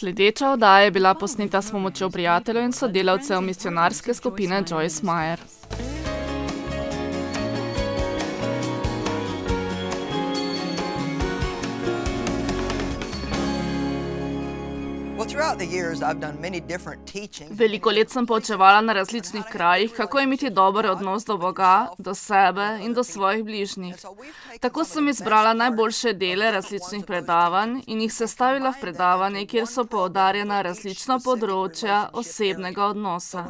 Sledeča oddaja je bila posneta s pomočjo prijateljev in sodelavcev misionarske skupine Joyce Meyer. Veliko let sem poučevala na različnih krajih, kako imeti dober odnos do Boga, do sebe in do svojih bližnjih. Tako sem izbrala najboljše dele različnih predavanj in jih sestavila v predavanje, kjer so poudarjena različna področja osebnega odnosa.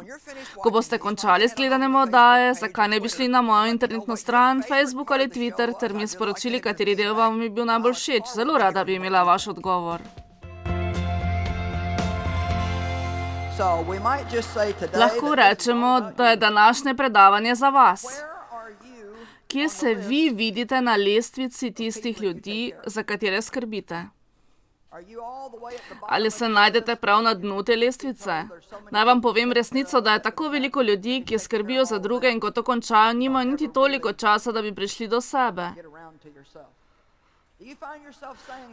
Ko boste končali s gledanjem oddaje, zakaj ne bi šli na mojo internetno stran, Facebook ali Twitter ter mi sporočili, kateri del vam je bil najbolj všeč. Zelo rada bi imela vaš odgovor. Lahko rečemo, da je današnje predavanje za vas. Kje se vi vidite na lestvici tistih ljudi, za katere skrbite? Ali se najdete prav na dnu te lestvice? Naj vam povem resnico, da je tako veliko ljudi, ki skrbijo za druge in ko to končajo, nimajo niti toliko časa, da bi prišli do sebe.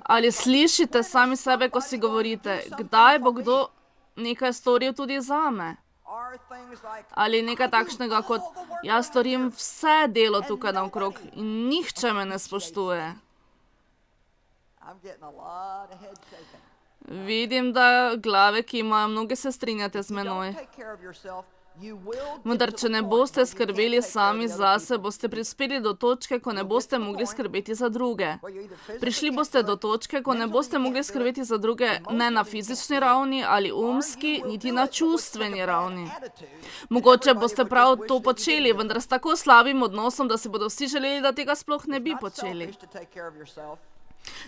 Ali slišite sami sebe, ko si govorite, kdaj bo kdo nekaj storil tudi zame? Ali nekaj takšnega kot, jaz storim vse delo tukaj naokrog in nihče me ne spoštuje. Vidim, da glave kimajo, mnogi se strinjate z menoj. Vendar, če ne boste skrbeli sami zase, boste prispeli do točke, ko ne boste mogli skrbeti za druge. Prišli boste do točke, ko ne boste mogli skrbeti za druge ne na fizični ravni ali umski, niti na čustveni ravni. Mogoče boste prav to počeli, vendar s tako slabim odnosom, da si bodo vsi želeli, da tega sploh ne bi počeli.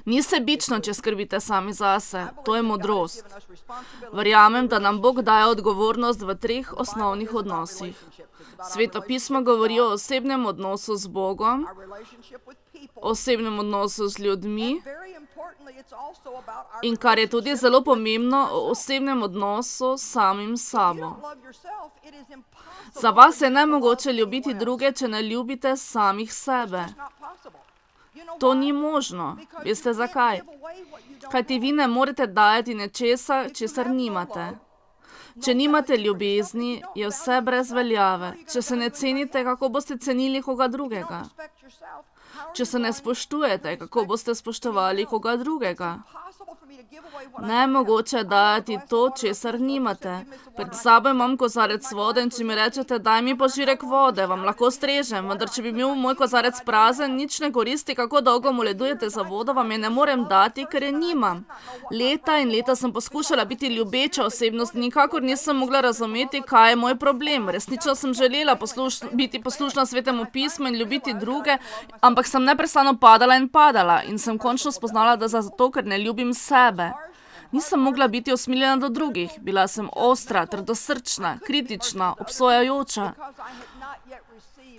Ni sebično, če skrbite sami zase. To je modrost. Verjamem, da nam Bog daje odgovornost v 3 osnovnih odnosih. Sveto pismo govori o osebnem odnosu z Bogom, osebnem odnosu z ljudmi in, kar je tudi zelo pomembno, o osebnem odnosu s samim sabo. Za vas je nemogoče ljubiti druge, če ne ljubite samih sebe. To ni možno. Veste zakaj? Kajti vi ne morete dajati nečesa, česar nimate. Če nimate ljubezni, je vse brez veljave. Če se ne cenite, kako boste cenili koga drugega? Če se ne spoštujete, kako boste spoštovali koga drugega? Nemogoče je dajati to, česar nimate. Pred sabo imam kozarec vode in če mi rečete, daj mi požirek vode, vam lahko strežem, vendar če bi imel moj kozarec prazen, nič ne koristi, kako dolgo moledujete za vodo, vam je ne morem dati, ker je nimam. Leta in leta sem poskušala biti ljubeča osebnost, nikakor nisem mogla razumeti, kaj je moj problem. Resnično sem želela biti poslušna Svetemu pismu in ljubiti druge, ampak sem neprestano padala in sem končno spoznala, da zato, ker ne ljubim sebe. Nisem mogla biti usmiljena do drugih. Bila sem ostra, trdosrčna, kritična, obsojajoča.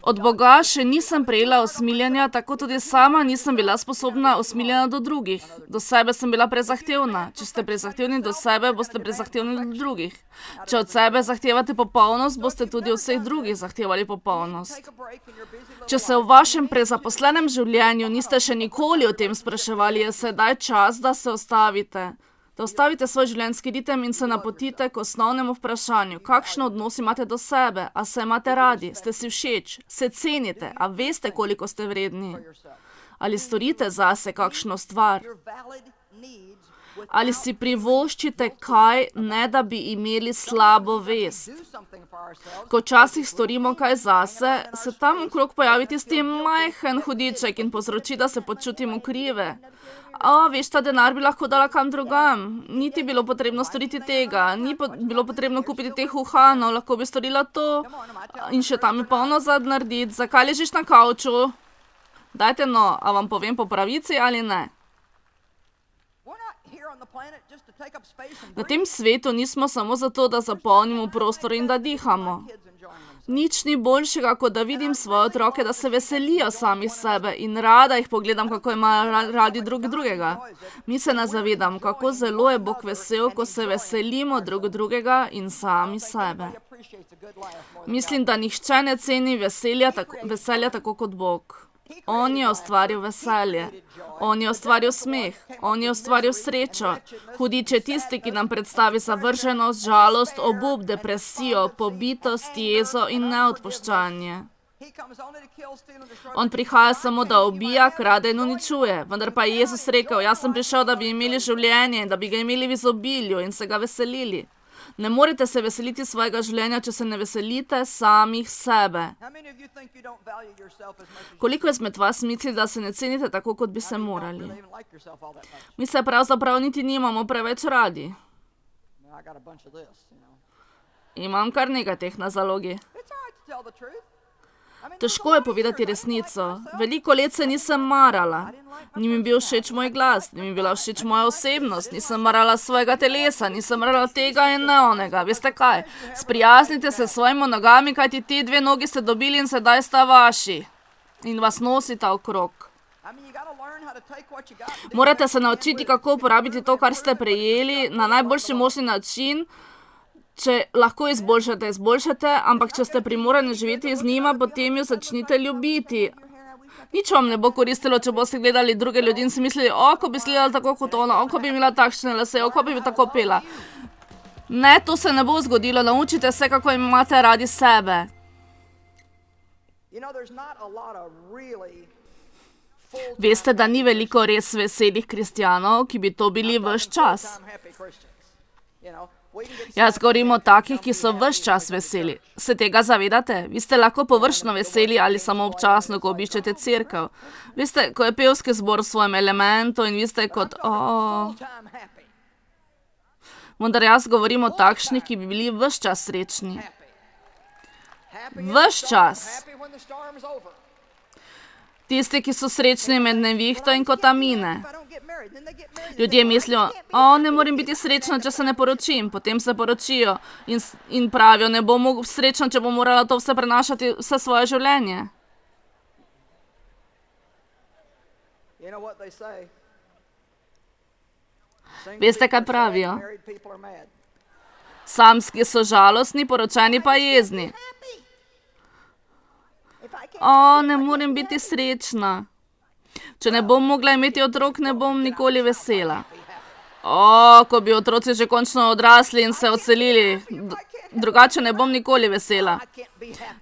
Od Boga še nisem prejela usmiljenja, tako tudi sama nisem bila sposobna usmiljena do drugih. Do sebe sem bila prezahtevna. Če ste prezahtevni do sebe, boste prezahtevni do drugih. Če od sebe zahtevate popolnost, boste tudi od vseh drugih zahtevali popolnost. Če se v vašem prezaposlenem življenju niste še nikoli o tem spraševali, je sedaj čas, da se ustavite. Da ustavite svoj življenjski ritem in se napotite k osnovnemu vprašanju. Kakšen odnos imate do sebe? A se imate radi? Ste si všeč? Se cenite? A veste, koliko ste vredni? Ali storite zase kakšno stvar? Ali si privoščite kaj, ne da bi imeli slabo vest? Ko včasih storimo kaj zase, se tam okrog pojavi tisti majhen hudiček in povzroči, da se počutimo krive. Veš, ta denar bi lahko dala kam drugam. Ni ti bilo potrebno storiti tega. Ni bilo potrebno kupiti teh uhanov. Lahko bi storila to. In še tam je polno zad narediti. Zakaj ležiš na kavču? Dajte no, a vam povem po pravici ali ne? Na tem svetu nismo samo zato, da zapolnimo prostor in da dihamo. Nič ni boljšega, kot da vidim svoje otroke, da se veselijo sami sebe in rada jih pogledam, kako imajo radi drugega. Mi se ne zavedam, kako zelo je Bog vesel, ko se veselimo drugega in sami sebe. Mislim, da nihče ne ceni veselja tako kot Bog. On je ustvaril veselje. On je ustvaril smeh. On je ustvaril srečo. Hudič je tisti, ki nam predstavi zavrženost, žalost, obup, depresijo, pobitost, jezo in neodpuščanje. On prihaja samo, da ubija, krade in uničuje. Vendar pa je Jezus rekel, jaz sem prišel, da bi imeli življenje in da bi ga imeli v izobilju in se ga veselili. Ne morete se veseliti svojega življenja, če se ne veselite samih sebe. Koliko izmed vas misli, da se ne cenite tako, kot bi se morali? Mi se pravzaprav niti nimamo preveč radi. Imam kar nekaj teh na zalogi. Težko je povedati resnico. Veliko let se nisem marala. Ni mi bil všeč moj glas, ni mi bila všeč moja osebnost, nisem marala svojega telesa, nisem marala tega in ne onega. Veste kaj? Sprijaznite se s svojimi nogami, kajti ti dve nogi ste dobili in sedaj sta vaši. In vas nosita okrog. Morate se naučiti, kako uporabiti to, kar ste prejeli, na najboljši možni način. Če lahko izboljšate, ampak če ste primorani živeti z njima, potem jo začnite ljubiti. Nič vam ne bo koristilo, če boste gledali druge ljudi in si mislili, ko bi izgledala tako kot ona, ko bi imela takšne lase, ko bi tako pela. Ne, to se ne bo zgodilo, naučite se, kako imate radi sebe. Veste, da ni veliko res veselih kristjanov, ki bi to bili ves čas. Jaz govorim o takih, ki so ves čas veseli. Se tega zavedate? Vi ste lahko površno veseli ali samo občasno, ko obiščete cerkev. Veste, ko je pevski zbor v svojem elementu in vi ste kot Vendar jaz govorim o takšnih, ki bi bili ves čas srečni. Ves čas. Tisti, ki so srečni med nevihto in kotamine. Ljudje mislijo, ne morem biti srečna, če se ne poročim. Potem se poročijo in pravijo, ne bom srečna, če bom morala to vse prenašati vse svoje življenje. Veste, kaj pravijo? Samski so žalostni, poročeni pa jezni. Ne morem biti srečna. Če ne bom mogla imeti otrok, ne bom nikoli vesela. Ko bi otroci že končno odrasli in se odselili, drugače ne bom nikoli vesela.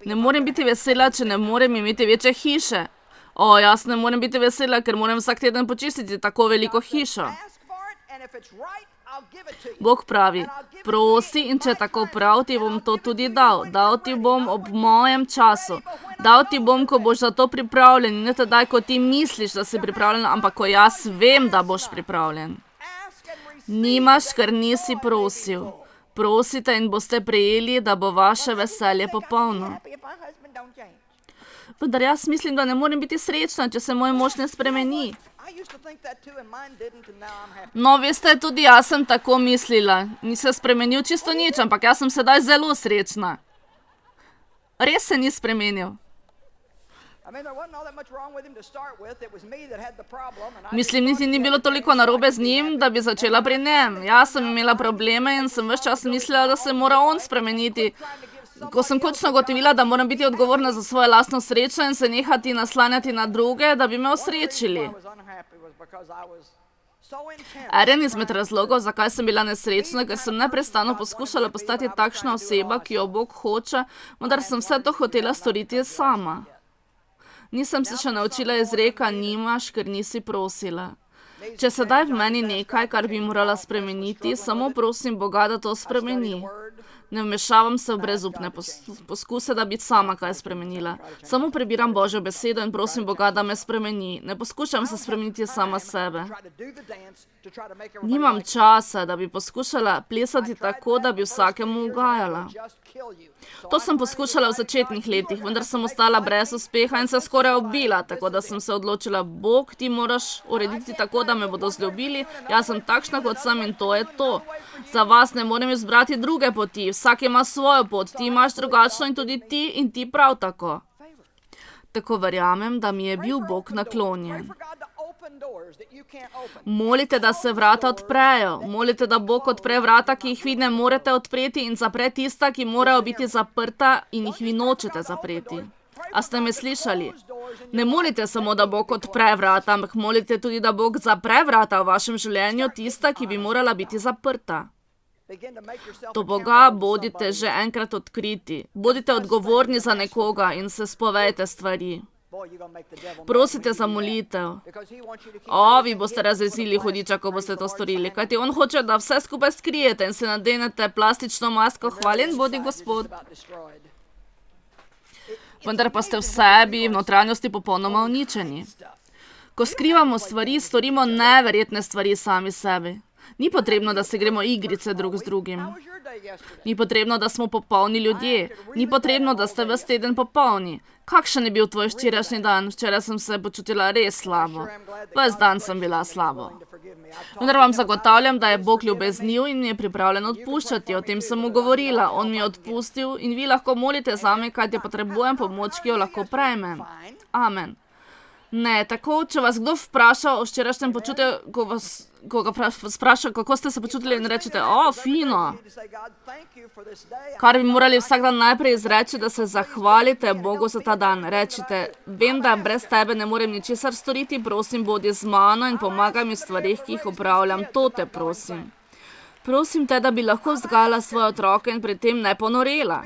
Ne morem biti vesela, če ne morem imeti večje hiše. Jaz ne morem biti vesela, ker moram vsak teden počistiti tako veliko hišo. Bog pravi, prosi in če tako prav, ti bom to tudi dal. Dal ti bom ob mojem času. Dal ti bom, ko boš za to pripravljen. Ne tedaj, ko ti misliš, da si pripravljen, ampak ko jaz vem, da boš pripravljen. Nimaš, ker nisi prosil. Prosite in boste prejeli, da bo vaše veselje popolno. Vendar jaz mislim, da ne morem biti srečna, če se moj mož ne spremeni. No, veste, tudi jaz sem tako mislila. Ni se spremenil čisto nič, ampak jaz sem sedaj zelo srečna. Res se ni spremenil. Mislim, niti ni bilo toliko narobe z njim, da bi začela pri njem. Jaz sem imela probleme in sem ves čas mislila, da se mora on spremeniti. Ko sem končno ugotovila, da moram biti odgovorna za svojo lastno srečo in se nehati naslanjati na druge, da bi me osrečili. Eden izmed razlogov, zakaj sem bila nesrečna, ker sem neprestano poskušala postati takšna oseba, ki jo Bog hoče, vendar sem vse to hotela storiti sama. Nisem se še naučila izreka nimaš, ker nisi prosila. Če sedaj v meni nekaj, kar bi morala spremeniti, samo prosim Boga, da to spremeni. Ne vmešavam se v brezupne poskuse, da bi sama kaj spremenila. Samo prebiram Božjo besedo in prosim Boga, da me spremeni. Ne poskušam se spremeniti sama sebe. Nimam časa, da bi poskušala plesati tako, da bi vsakemu ugajala. To sem poskušala v začetnih letih, vendar sem ostala brez uspeha in se skoraj ubila, tako da sem se odločila, Bog, ti moraš urediti tako, da me bodo vzljubili, jaz sem takšna, kot sem in to je to. Za vas ne morem izbrati druge poti, vsak ima svojo pot, ti imaš drugačno in ti prav tako. Tako verjamem, da mi je bil Bog naklonjen. Molite, da se vrata odprejo. Molite, da Bog odpre vrata, ki jih vi ne morete odpreti in zapre tista, ki morajo biti zaprta in jih vi nočete zapreti. A ste me slišali? Ne molite samo, da Bog odpre vrata, ampak molite tudi, da Bog zapre vrata v vašem življenju, tista, ki bi morala biti zaprta. Do Boga bodite že enkrat odkriti. Bodite odgovorni za nekoga in se spovejte stvari. Prosite za molitev. Vi boste razrezili hudiča, ko boste to storili, kajti on hoče, da vse skupaj skrijete in se nadenete plastično masko. Hvaljen bodi Gospod. Vendar pa ste v sebi, v notranjosti popolnoma uničeni. Ko skrivamo stvari, storimo neverjetne stvari sami sebi. Ni potrebno, da se gremo igrice drug z drugim. Ni potrebno, da smo popolni ljudje. Ni potrebno, da ste ves teden popolni. Kakšen je bil tvoj včerajšnji dan? Včeraj sem se počutila res slabo. Ves dan sem bila slabo. Vendar vam zagotavljam, da je Bog ljubezniv in mi je pripravljen odpuščati. O tem sem mu govorila. On mi je odpustil in vi lahko molite zame, kajti potrebujem pomoč, ki jo lahko prejmem. Amen. Ne, tako, če vas kdo vpraša o včerajšnjem počutju, ko ga spraša, kako ste se počutili in rečete, fino. Kar bi morali vsak dan najprej izreči, da se zahvalite Bogu za ta dan. Rečite, vem, da brez tebe ne morem ničesar storiti, prosim, bodi z mano in pomagaj mi v stvarih, ki jih opravljam. To te prosim. Prosim te, da bi lahko vzgajala svoje otroke in pri tem ne ponorela.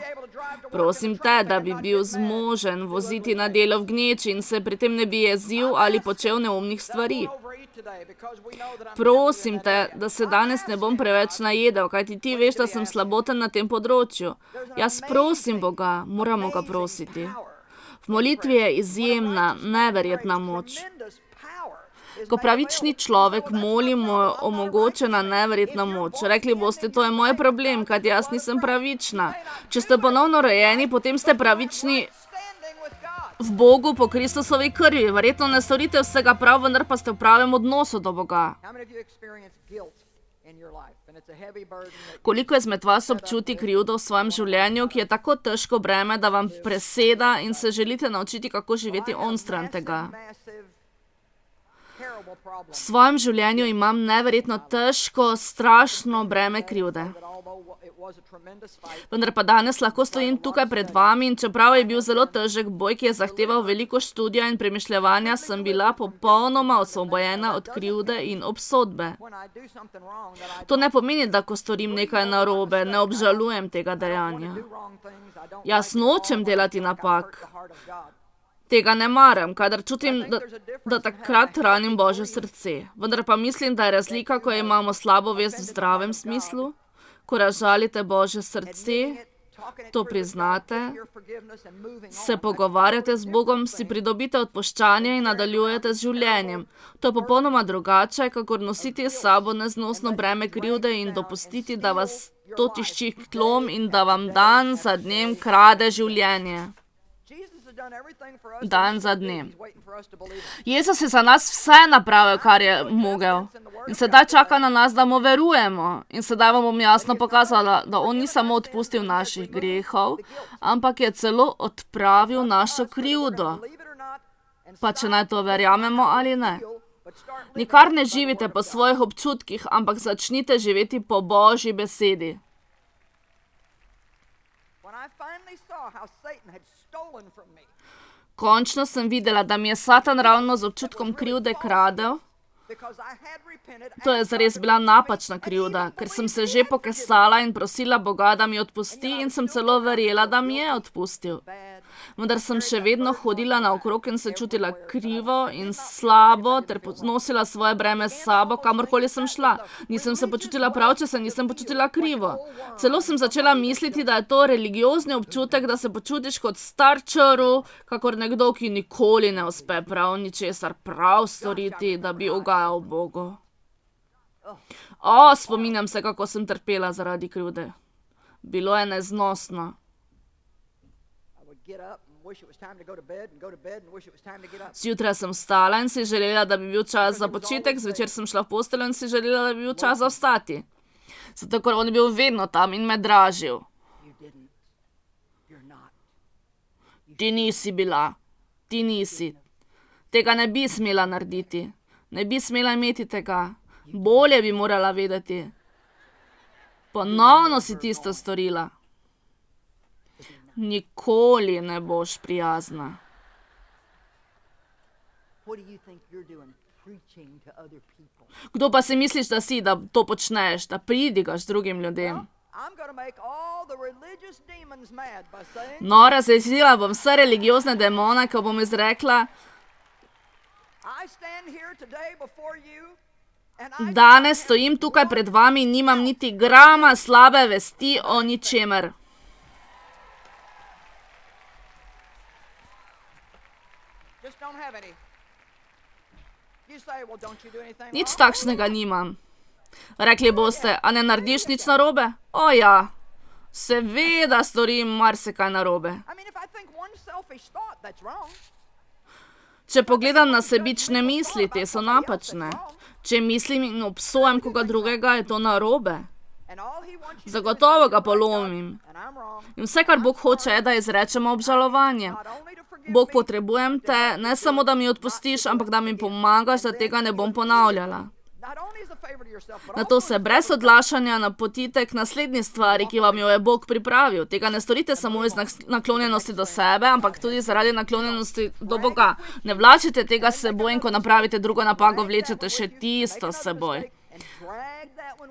Prosim te, da bi bil zmožen voziti na delo v gneči in se pri tem ne bi jezil ali počel neumnih stvari. Prosim te, da se danes ne bom preveč najedel, kajti ti veš, da sem slaboten na tem področju. Jaz prosim Boga, moramo ga prositi. V molitvi je izjemna, neverjetna moč. Ko pravični človek moli, mu je omogočena neverjetna moč. Rekli boste, to je moj problem, kajti jaz nisem pravična. Če ste ponovno rojeni, potem ste pravični v Bogu po Kristusovi krvi. Verjetno ne storite vsega prav, vendar pa ste v pravem odnosu do Boga. Koliko izmed vas občuti krivdo v svojem življenju, ki je tako težko breme, da vam preseda in se želite naučiti, kako živeti onstran tega? V svojem življenju imam neverjetno težko, strašno breme krivde. Vendar pa danes lahko stojim tukaj pred vami in čeprav je bil zelo težek boj, ki je zahteval veliko študija in premišljevanja, sem bila popolnoma osvobojena od krivde in obsodbe. To ne pomeni, da ko storim nekaj narobe, ne obžalujem tega dejanja. Jaz nočem delati napak. Tega ne maram, kadar čutim, da takrat ranim Božje srce. Vendar pa mislim, da je razlika, ko imamo slabo vest v zdravem smislu, ko razžalite Božje srce, to priznate, se pogovarjate z Bogom, si pridobite odpuščanje in nadaljujete z življenjem. To je popolnoma drugače, kakor nositi s sabo neznosno breme krivde in dopustiti, da vas to tišči k tlom in da vam dan za dnem krade življenje. Dan za dnem. Jezus je za nas vse napravil, kar je mogel. In sedaj čaka na nas, da mu verujemo. In sedaj vam bom jasno pokazala, da on ni samo odpustil naših grehov, ampak je celo odpravil našo krivdo. Pa če naj to verjamemo ali ne. Nikar ne živite po svojih občutkih, ampak začnite živeti po Božji besedi. Končno sem videla, da mi je Satan ravno z občutkom krivde kradel. To je zares bila napačna krivda, ker sem se že pokesala in prosila Boga, da mi odpusti in sem celo verjela, da mi je odpustil. Vendar sem še vedno hodila naokrog in se čutila krivo in slabo ter nosila svoje breme s sabo, kamorkoli sem šla. Nisem se počutila prav, če se nisem počutila krivo. Celo sem začela misliti, da je to religiozni občutek, da se počutiš kot star črv, kakor nekdo, ki nikoli ne uspe prav ničesar prav storiti, da bi ugajal Bogu. Spominjam se, kako sem trpela zaradi krivde. Bilo je neznosno. Zjutraj sem vstala in si želela, da bi bil čas za počitek, zvečer sem šla v posteljo in si želela, da bi bil čas za vstati. Zato, ker on je bil vedno tam in me dražil. Ti nisi bila. Ti nisi. Tega ne bi smela narediti. Ne bi smela imeti tega. Bolje bi morala vedeti. Ponovno si tisto storila. Nikoli ne boš prijazna. Kdo pa si misliš, da si, da to počneš, da pridigaš drugim ljudem? No, razjezila bom vse religiozne demone, ko bom izrekla: danes stojim tukaj pred vami in nimam niti grama slabe vesti o ničemer. Nič takšnega nimam. Rekli boste: a ne narediš nič narobe? O ja, seveda storim marsikaj narobe. Če pogledam na sebične misli, te so napačne. Če mislim in obsojam koga drugega, je to narobe. Zagotovo ga polomim. In vse, kar Bog hoče, je, da izrečemo obžalovanje. Bog, potrebujem te, ne samo, da mi odpustiš, ampak da mi pomagaš, da tega ne bom ponavljala. Nato se brez odlašanja napotite k naslednji stvari, ki vam jo je Bog pripravil. Tega ne storite samo iz naklonjenosti do sebe, ampak tudi zaradi naklonjenosti do Boga. Ne vlačite tega s seboj in ko napravite drugo napako, vlečete še tisto s seboj.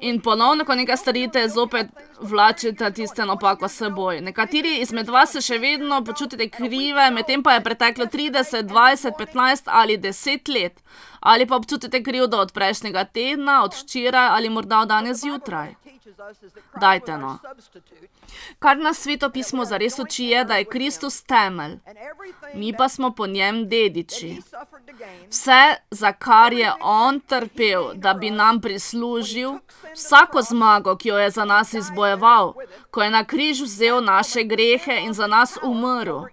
In ponovno, ko nekaj storite, zopet vlačite tiste napako s seboj. Nekateri izmed vas se še vedno počutite krive, medtem pa je preteklo 30, 20, 15 ali 10 let. Ali pa občutite krivdo od prejšnjega tedna, od včeraj ali morda od danes zjutraj. Dajte no. Kar nas Sveto pismo zares uči, je, da je Kristus temelj. Mi pa smo po njem dediči. Vse, za kar je on trpel, da bi nam prislužil, vsako zmago, ki jo je za nas izbojeval, ko je na križ vzel naše grehe in za nas umrl.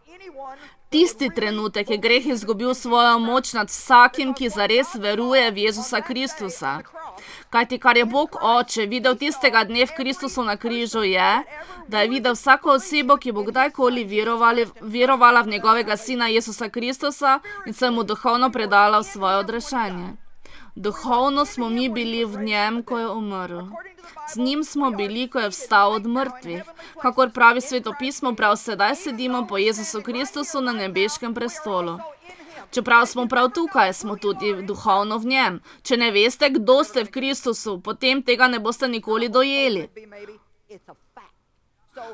Tisti trenutek je greh izgubil svojo moč nad vsakim, ki zares veruje v Jezusa Kristusa. Kajti kar je Bog Oče videl tistega dne v Kristusu na križu je, da je videl vsako osebo, ki bo kdajkoli verovala v njegovega Sina Jezusa Kristusa in se mu duhovno predala v svoje odrešenje. Duhovno smo mi bili v njem, ko je umrl. Z njim smo bili, ko je vstal od mrtvih. Kakor pravi Sveto pismo, prav sedaj sedimo po Jezusu Kristusu na nebeškem prestolu. Čeprav smo prav tukaj, smo tudi duhovno v njem. Če ne veste, kdo ste v Kristusu, potem tega ne boste nikoli dojeli.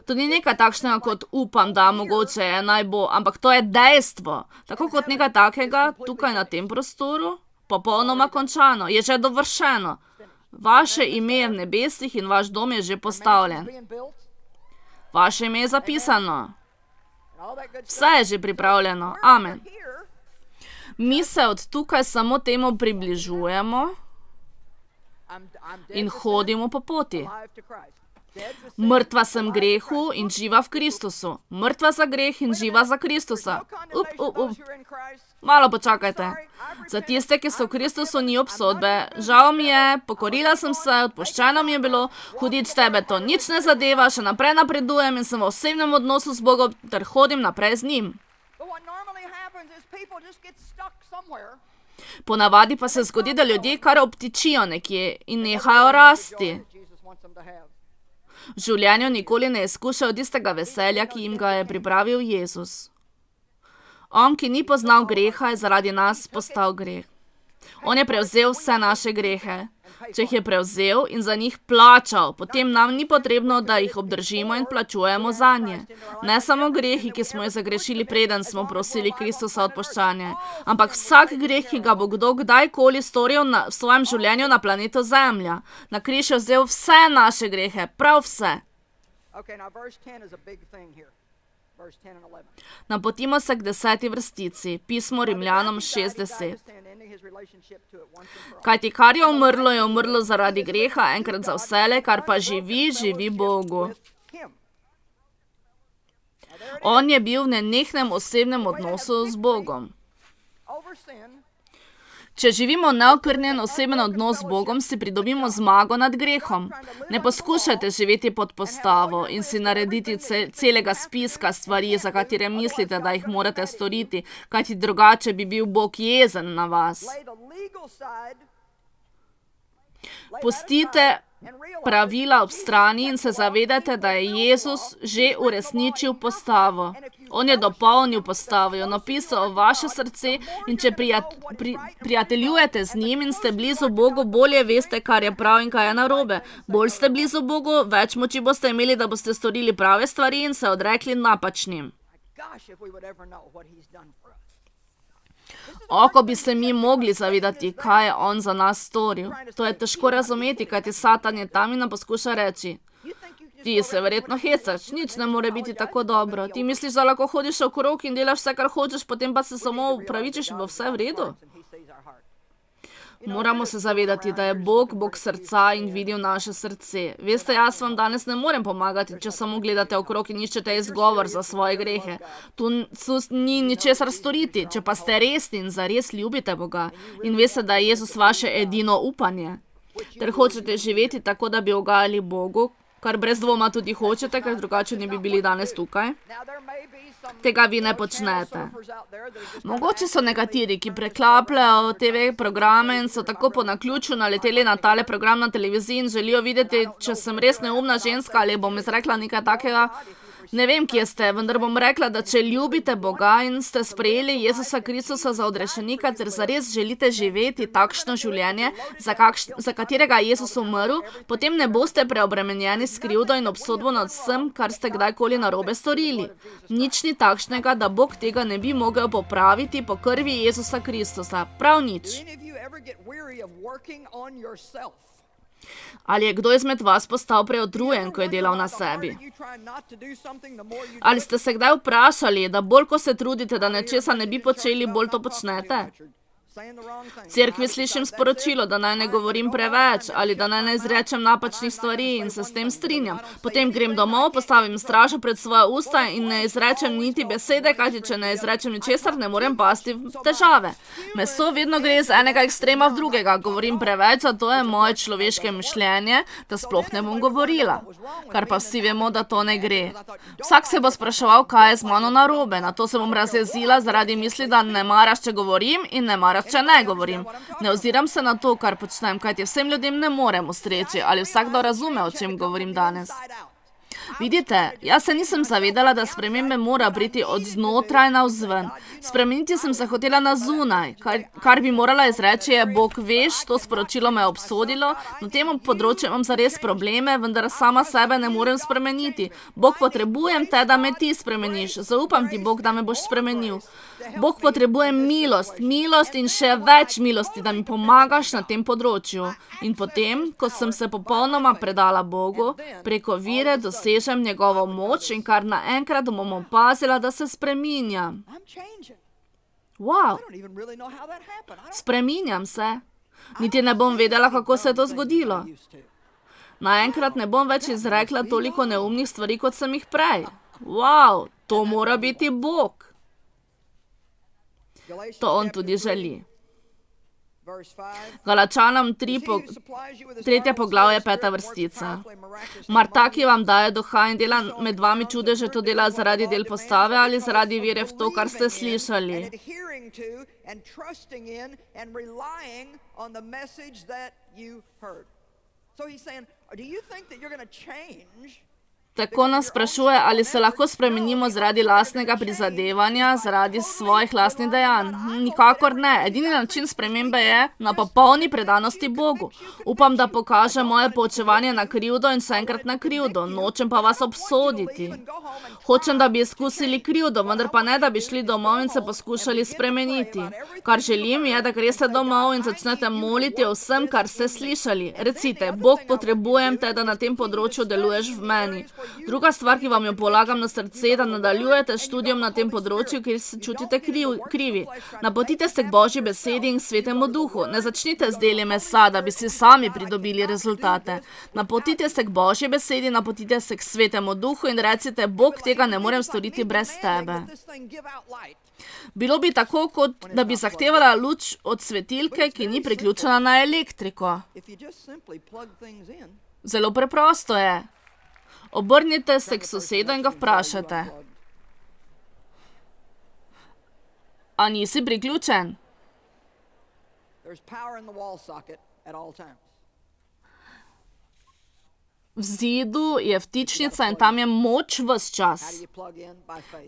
To ni nekaj takšnega, kot upam, da mogoče je, naj bo, ampak to je dejstvo. Tako kot nekaj takega, tukaj na tem prostoru, popolnoma končano, je že dovršeno. Vaše ime je v nebesih in vaš dom je že postavljen. Vaše ime je zapisano. Vse je že pripravljeno. Amen. Mi se od tukaj samo temu približujemo in hodimo po poti. Mrtva sem grehu in živa v Kristusu. Mrtva za greh in živa za Kristusa. Malo počakajte. Za tiste, ki so v Kristusu, ni obsodbe. Žal mi je, pokorila sem se, odpuščeno mi je bilo, hudič tebe to nič ne zadeva, še naprej napredujem in sem v osebnem odnosu z Bogom ter hodim naprej z njim. Ponavadi pa se zgodi, da ljudje kar obtičijo nekje in nehajo rasti. V življenju nikoli ne izkušajo tistega veselja, ki jim ga je pripravil Jezus. On, ki ni poznal greha, je zaradi nas postal greh. On je prevzel vse naše grehe. Če jih je prevzel in za njih plačal, potem nam ni potrebno, da jih obdržimo in plačujemo zanje. Ne samo grehi, ki smo jih zagrešili, preden smo prosili Kristusa odpuščanje, ampak vsak greh, ki ga bo kdo kdajkoli storil v svojem življenju na planetu Zemlja. Na križ je vzel vse naše grehe, prav vse. Napotimo se k 10. vrstici, pismo Rimljanom 6:10. Kajti kar je umrlo zaradi greha, enkrat za vselej, kar pa živi, živi Bogu. On je bil v nenehnem osebnem odnosu z Bogom. Če živimo neokrnjen oseben odnos z Bogom, si pridobimo zmago nad grehom. Ne poskušajte živeti pod postavo in si narediti celega spiska stvari, za katere mislite, da jih morate storiti, kajti drugače bi bil Bog jezen na vas. Pustite pravila ob strani in se zavedate, da je Jezus že uresničil postavo. On je dopolnil postavo, jo napisal v vaše srce in če prijateljujete z njim in ste blizu Bogu, bolje veste, kar je prav in kaj je narobe. Bolj ste blizu Bogu, več moči boste imeli, da boste storili prave stvari in se odrekli napačnim. Ko bi se mi mogli zavedati, kaj je on za nas storil. To je težko razumeti, kajti Satan je tam in nam poskuša reči: ti se verjetno hecaš, nič ne more biti tako dobro. Ti misliš, da lahko hodiš okrog in delaš vse, kar hočeš, potem pa se samo upravičiš in bo vse v redu. Moramo se zavedati, da je Bog Bog srca in vidi v naše srce. Veste, jaz vam danes ne morem pomagati, če samo gledate okrog in iščete izgovor za svoje grehe. Tu ni ničesar storiti, če pa ste resni in zares ljubite Boga in veste, da je Jezus vaše edino upanje, ter hočete živeti tako, da bi ugajali Bogu, kar brez dvoma tudi hočete, ker drugače ne bi bili danes tukaj. Tega vi ne počnete. Mogoče so nekateri, ki preklapljajo TV programe in so tako po naključju naleteli na tale program na televiziji in želijo videti, če sem res neumna ženska ali bom izrekla nekaj takega. Ne vem, kje ste, vendar bom rekla, da če ljubite Boga in ste sprejeli Jezusa Kristusa za odrešenika, ter zares želite živeti takšno življenje, za katerega je Jezus umrl, potem ne boste preobremenjeni s krivdo in obsodbo nad vsem, kar ste kdajkoli narobe storili. Nič ni takšnega, da Bog tega ne bi mogel popraviti po krvi Jezusa Kristusa. Prav nič. Ali je kdo izmed vas postal preutrujen, ko je delal na sebi? Ali ste se kdaj vprašali, da bolj ko se trudite, da nečesa ne bi počeli, bolj to počnete? V cerkvi slišim sporočilo, da naj ne govorim preveč ali da naj ne izrečem napačnih stvari in se s tem strinjam. Potem grem domov, postavim stražo pred svoja usta in ne izrečem niti besede, kajti če ne izrečem ničesar, ne morem pasti v težave. Meso vedno gre iz enega ekstrema v drugega. Govorim preveč, a to je moje človeške mišljenje, da sploh ne bom govorila. Kar pa vsi vemo, da to ne gre. Vsak se bo spraševal, kaj je z mano narobe. Na to se bom razjezila zaradi misli, da ne maraš, če govorim in ne maraš, če ne govorim. Ne oziram se na to, kar počnem, kajti vsem ljudem ne morem ustreči, ali vsakdo razume, o čem govorim danes. Vidite, jaz se nisem zavedala, da spremembe mora priti od znotraj navzven. Spremeniti sem se hotela na zunaj. Kar bi morala izreči je: Bog, veš, to sporočilo me je obsodilo, na tem področju imam zares probleme, vendar sama sebe ne morem spremeniti. Bog, potrebujem te, da me ti spremeniš. Zaupam ti, Bog, da me boš spremenil. Bog, potrebujem milost, milost in še več milosti, da mi pomagaš na tem področju. In potem, ko sem se popolnoma predala Bogu, preko vire dosežem njegovo moč in kar naenkrat bom opazila, da se spreminjam. Wow! Spreminjam se. Niti ne bom vedela, kako se je to zgodilo. Naenkrat ne bom več izrekla toliko neumnih stvari, kot sem jih prej. Wow! To mora biti Bog. To on tudi želi. Galačanom 3. poglavje 5. vrstica. Mar taki vam daje duha in dela med vami čudeže, to dela zaradi del postave ali zaradi vere v to, kar ste slišali? Tako nas sprašuje, ali se lahko spremenimo zaradi lastnega prizadevanja, zaradi svojih lastnih dejanj. Nikakor ne. Edini način spremembe je na popolni predanosti Bogu. Upam, da pokaže moje poučevanje na krivdo in še enkrat na krivdo. Nočem pa vas obsoditi. Hočem, da bi izkusili krivdo, vendar pa ne, da bi šli domov in se poskušali spremeniti. Kar želim je, da greste domov in začnete moliti o vsem, kar ste slišali. Recite: Bog, potrebujem te, da na tem področju deluješ v meni. Druga stvar, ki vam jo polagam na srce, da nadaljujete študijom na tem področju, kjer se čutite krivi. Napotite se k Božji besedi in Svetemu Duhu. Ne začnite z deli mesa, da bi si sami pridobili rezultate. Napotite se k Božji besedi, napotite se k Svetemu Duhu in recite: Bog, tega ne morem storiti brez tebe. Bilo bi tako, kot da bi zahtevala luč od svetilke, ki ni priključena na elektriko. Zelo preprosto je. Obrnite se k sosedu in ga vprašate: a nisi priključen? V zidu je vtičnica in tam je moč ves čas.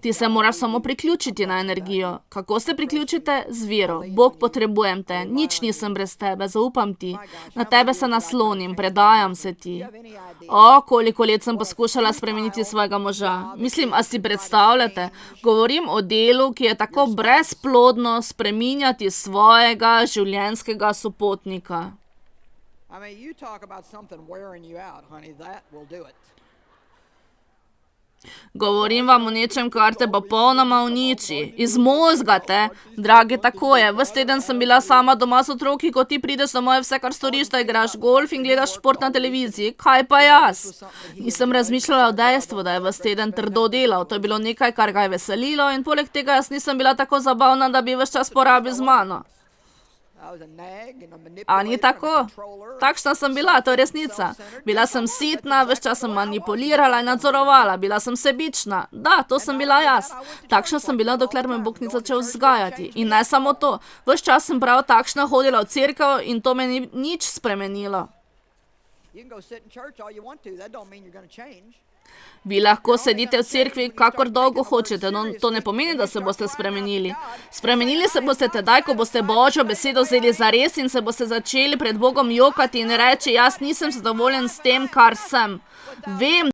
Ti se moraš samo priključiti na energijo. Kako se priključite? Z vero. Bog, potrebujem te, nič nisem brez tebe, zaupam ti. Na tebe se naslonim, predajam se ti. O, koliko let sem poskušala spremeniti svojega moža. Mislim, a si predstavljate? Govorim o delu, ki je tako brezplodno spreminjati svojega življenjskega sopotnika. I mean, you talk about something wearing you out, honey, that will do it. Govorim vam o nečem, kar te popolnoma uniči. Iz mozga te. Dragi, tako je. Ves teden sem bila sama doma s otroki, ko ti prideš domov, vse, kar storiš, da igraš golf in gledaš šport na televiziji. Kaj pa jaz? Nisem razmišljala o dejstvu, da je ves teden trdo delal. To je bilo nekaj, kar ga je veselilo in poleg tega jaz nisem bila tako zabavna, da bi ves čas porabil z mano. A ni tako? Takšna sem bila, to je resnica. Bila sem sitna, ves čas sem manipulirala in nadzorovala, bila sem sebična. Da, to sem bila jaz. Takšna sem bila, dokler me Bog ni začel vzgajati. In ne samo to, ves čas sem prav takšna hodila v cerkev in to me ni nič spremenilo. Vi lahko sedite v cerkvi, kakor dolgo hočete, no to ne pomeni, da se boste spremenili. Spremenili se boste tedaj, ko boste Božjo besedo vzeli zares in se boste začeli pred Bogom jokati in reči, jaz nisem zadovoljen s tem, kar sem. Vem,